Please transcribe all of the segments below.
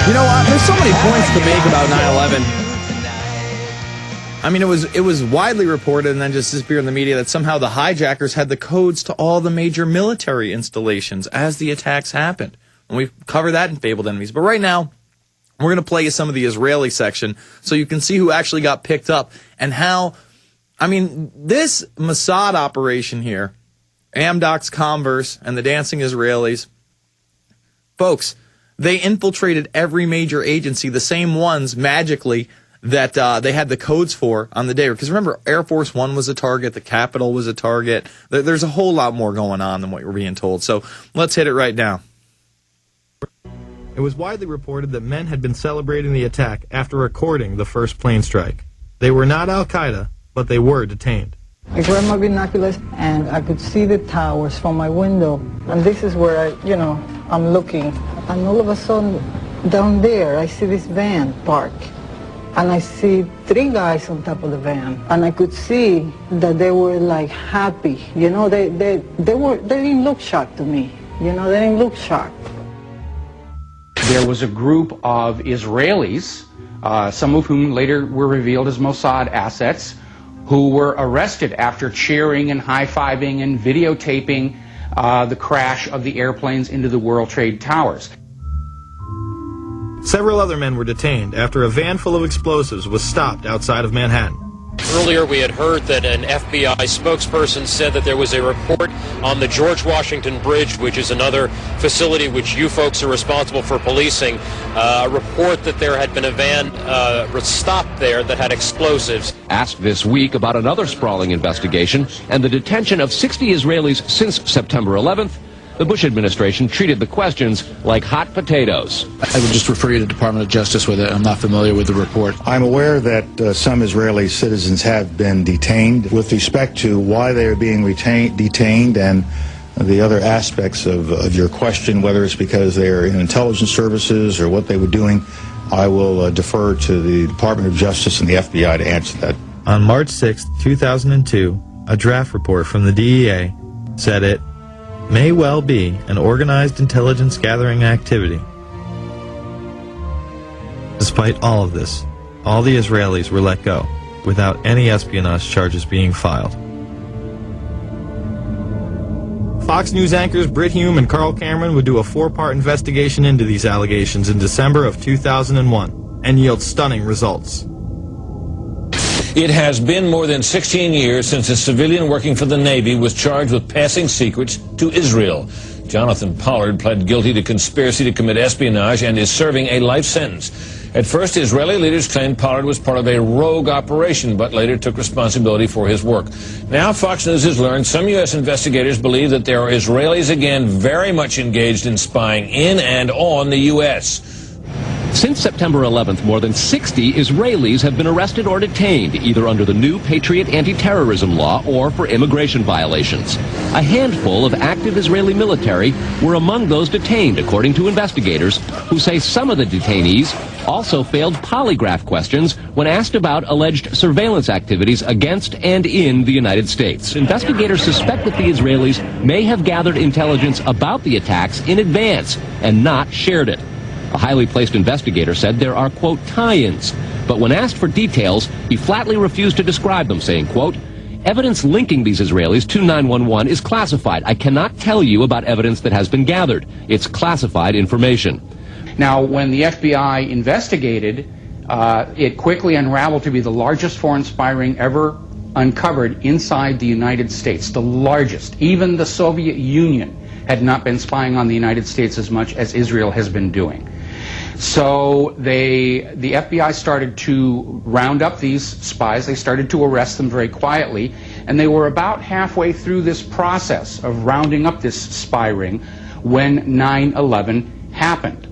You know what? There's so many points to make about 9/11. I mean, it was widely reported and then just disappeared in the media that somehow the hijackers had the codes to all the major military installations as the attacks happened. And we've covered that in Fabled Enemies. But right now, we're going to play you some of the Israeli section so you can see who actually got picked up and how, I mean, this Mossad operation here, Amdocs Converse and the Dancing Israelis, folks, they infiltrated every major agency, the same ones magically that they had the codes for on the day. Because remember, Air Force One was a target, the Capitol was a target. There's a whole lot more going on than what we're being told. So let's hit it right now. It was widely reported that men had been celebrating the attack after recording the first plane strike. They were not Al-Qaeda, but they were detained. I grabbed my binoculars and I could see the towers from my window. And this is where I'm looking. And all of a sudden, down there, I see this van park. And I see 3 guys on top of the van. And I could see that they were like happy. You know, they didn't look shocked to me. You know, they didn't look shocked. There was a group of Israelis, some of whom later were revealed as Mossad assets, who were arrested after cheering and high-fiving and videotaping the crash of the airplanes into the World Trade Towers. Several other men were detained after a van full of explosives was stopped outside of Manhattan. Earlier we had heard that an FBI spokesperson said that there was a report on the George Washington Bridge, which is another facility which you folks are responsible for policing, a report that there had been a van stopped there that had explosives. Asked this week about another sprawling investigation and the detention of 60 Israelis since September 11th, the Bush administration treated the questions like hot potatoes. I would just refer you to the Department of Justice with it. I'm not familiar with the report. I'm aware that some Israeli citizens have been detained. With respect to why they are being detained and the other aspects of your question, whether it's because they are in intelligence services or what they were doing, I will defer to the Department of Justice and the FBI to answer that. On March 6, 2002, a draft report from the DEA said it may well be an organized intelligence gathering activity. Despite all of this, all the Israelis were let go without any espionage charges being filed. Fox News anchors Brit Hume and Carl Cameron would do a 4-part investigation into these allegations in December of 2001 and yield stunning results. It has been more than 16 years since a civilian working for the Navy was charged with passing secrets to Israel. Jonathan Pollard pled guilty to conspiracy to commit espionage and is serving a life sentence. At first, Israeli leaders claimed Pollard was part of a rogue operation, but later took responsibility for his work. Now, Fox News has learned some U.S. investigators believe that there are Israelis again very much engaged in spying in and on the U.S. Since September 11th, more than 60 Israelis have been arrested or detained, either under the new Patriot anti-terrorism law or for immigration violations. A handful of active Israeli military were among those detained, according to investigators, who say some of the detainees also failed polygraph questions when asked about alleged surveillance activities against and in the United States. Investigators suspect that the Israelis may have gathered intelligence about the attacks in advance and not shared it. A highly placed investigator said there are, quote, tie-ins, but when asked for details, he flatly refused to describe them, saying, quote, evidence linking these Israelis to 911 is classified. I cannot tell you about evidence that has been gathered. It's classified information. Now, when the FBI investigated, it quickly unraveled to be the largest foreign spy ring ever uncovered inside the United States, the largest. Even the Soviet Union had not been spying on the United States as much as Israel has been doing. So the FBI started to round up these spies. They started to arrest them very quietly, and they were about halfway through this process of rounding up this spy ring when 9/11 happened.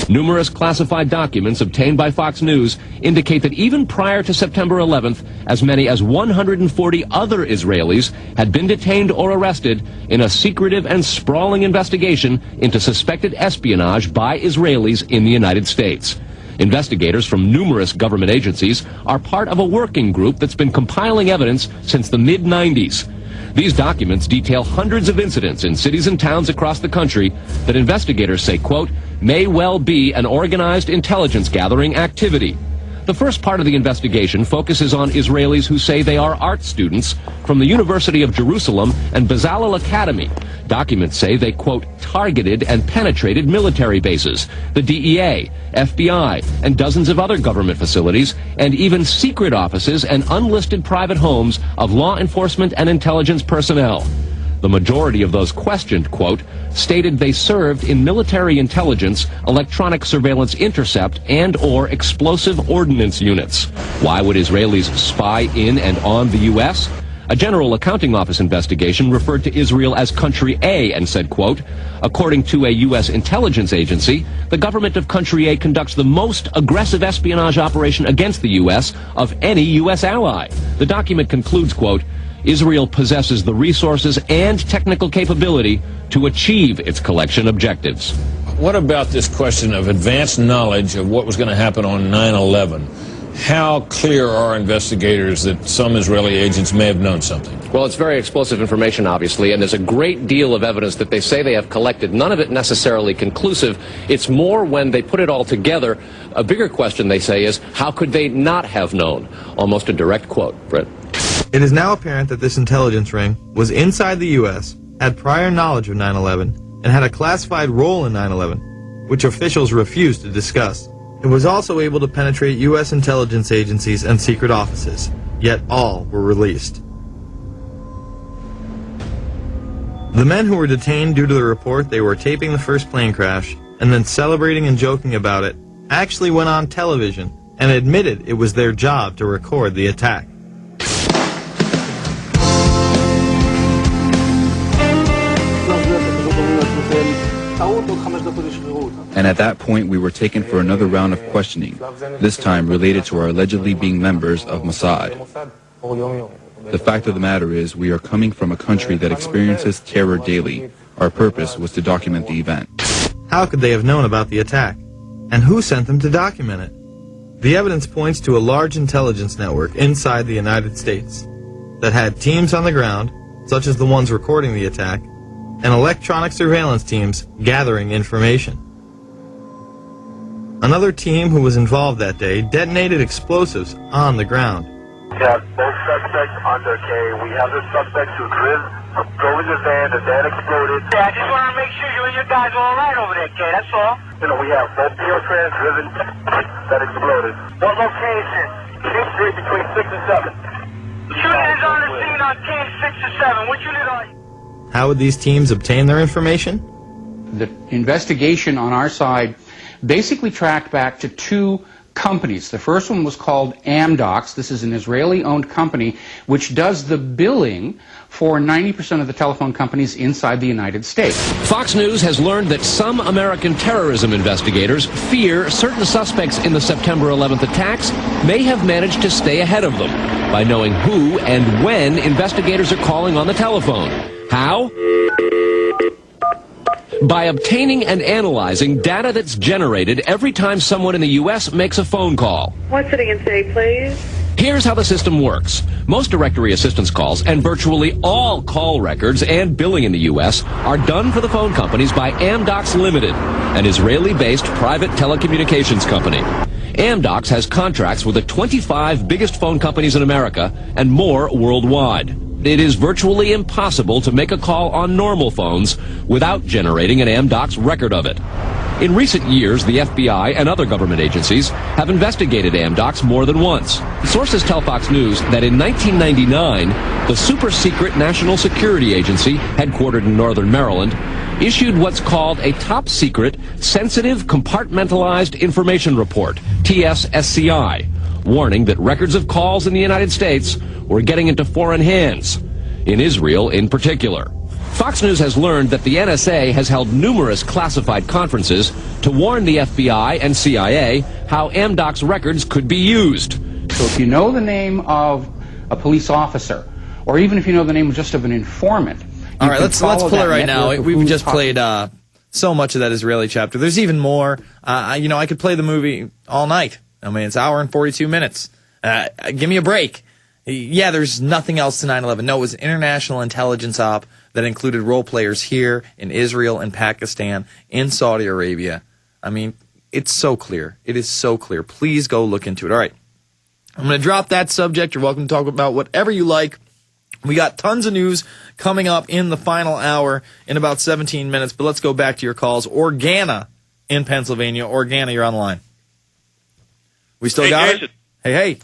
Numerous classified documents obtained by Fox News indicate that even prior to September 11th, as many as 140 other Israelis had been detained or arrested in a secretive and sprawling investigation into suspected espionage by Israelis in the United States. Investigators from numerous government agencies are part of a working group that's been compiling evidence since the mid-90s. These documents detail hundreds of incidents in cities and towns across the country that investigators say, quote, may well be an organized intelligence gathering activity. The first part of the investigation focuses on Israelis who say they are art students from the University of Jerusalem and Bezalel Academy. Documents say they, quote, targeted and penetrated military bases, the DEA, FBI, and dozens of other government facilities, and even secret offices and unlisted private homes of law enforcement and intelligence personnel. The majority of those questioned, quote, stated they served in military intelligence, electronic surveillance intercept, and or explosive ordnance units. Why would Israelis spy in and on the U.S.? A General Accounting Office investigation referred to Israel as Country A and said, quote, according to a U.S. intelligence agency, the government of Country A conducts the most aggressive espionage operation against the U.S. of any U.S. ally. The document concludes, quote, Israel possesses the resources and technical capability to achieve its collection objectives. What about this question of advanced knowledge of what was going to happen on 9/11? How clear are investigators that some Israeli agents may have known something? Well, it's very explosive information, obviously, and there's a great deal of evidence that they say they have collected, none of it necessarily conclusive. It's more when they put it all together. A bigger question, they say, is how could they not have known? Almost a direct quote, Brett. It is now apparent that this intelligence ring was inside the U.S., had prior knowledge of 9/11, and had a classified role in 9/11, which officials refused to discuss. It was also able to penetrate U.S. intelligence agencies and secret offices, yet all were released. The men who were detained due to the report they were taping the first plane crash and then celebrating and joking about it actually went on television and admitted it was their job to record the attack. And at that point, we were taken for another round of questioning, this time related to our allegedly being members of Mossad. The fact of the matter is, we are coming from a country that experiences terror daily. Our purpose was to document the event. How could they have known about the attack? And who sent them to document it? The evidence points to a large intelligence network inside the United States that had teams on the ground, such as the ones recording the attack, and electronic surveillance teams gathering information. Another team who was involved that day detonated explosives on the ground. We have both suspects under K. We have the suspects who drove in the van, the van exploded. Yeah, I just want to make sure you and your guys are all right over there, K, that's all. We have both Trans driven that exploded. What location? King Street between 6 and 7. Shooting is on the scene on King 6 and 7. What unit are you? How would these teams obtain their information? The investigation on our side basically tracked back to two companies. The first one was called Amdocs. This is an Israeli-owned company which does the billing for 90% of the telephone companies inside the United States. Fox News has learned that some American terrorism investigators fear certain suspects in the September 11th attacks may have managed to stay ahead of them by knowing who and when investigators are calling on the telephone. How? By obtaining and analyzing data that's generated every time someone in the U.S. makes a phone call. One sitting in city, please. Here's how the system works. Most directory assistance calls and virtually all call records and billing in the U.S. are done for the phone companies by Amdocs Limited, an Israeli-based private telecommunications company. Amdocs has contracts with the 25 biggest phone companies in America and more worldwide. It is virtually impossible to make a call on normal phones without generating an Amdocs record of it. In recent years, the FBI and other government agencies have investigated Amdocs more than once. Sources tell Fox News that in 1999, the super-secret National Security Agency, headquartered in northern Maryland, issued what's called a top-secret, sensitive, compartmentalized information report, TSSCI, warning that records of calls in the United States were getting into foreign hands, in Israel in particular. Fox News has learned that the NSA has held numerous classified conferences to warn the FBI and CIA how Amdocs records could be used. So if you know the name of a police officer, or even if you know the name just of an informant, all right, let's pull it right now. We've just played so much of that Israeli chapter. There's even more. I could play the movie all night. I mean, it's an hour and 42 minutes. Give me a break. Yeah, there's nothing else to 9/11. No, it was an international intelligence op that included role players here in Israel and Pakistan, in Saudi Arabia. I mean, it's so clear. It is so clear. Please go look into it. All right. I'm going to drop that subject. You're welcome to talk about whatever you like. We got tons of news coming up in the final hour in about 17 minutes, but let's go back to your calls. Organa in Pennsylvania. Organa, you're on the line. We still got Jason. it? Hey.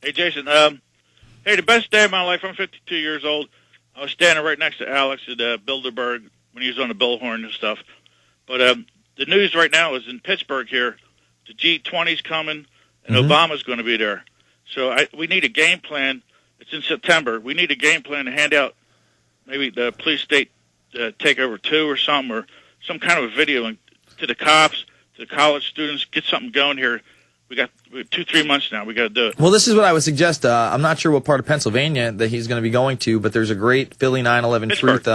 Hey, Jason. Hey, the best day of my life, I'm 52 years old. I was standing right next to Alex at Bilderberg when he was on the Bullhorn and stuff. But the news right now is in Pittsburgh here. The G20's coming, and Obama's going to be there. So we need a game plan. It's in September. We need a game plan to hand out maybe the police state takeover 2 or something, or some kind of a video to the cops, to the college students. Get something going here. We got 2-3 months now. We got to do it. Well, this is what I would suggest. I'm not sure what part of Pennsylvania that he's going to be going to, but there's a great Philly 9/11 Truth.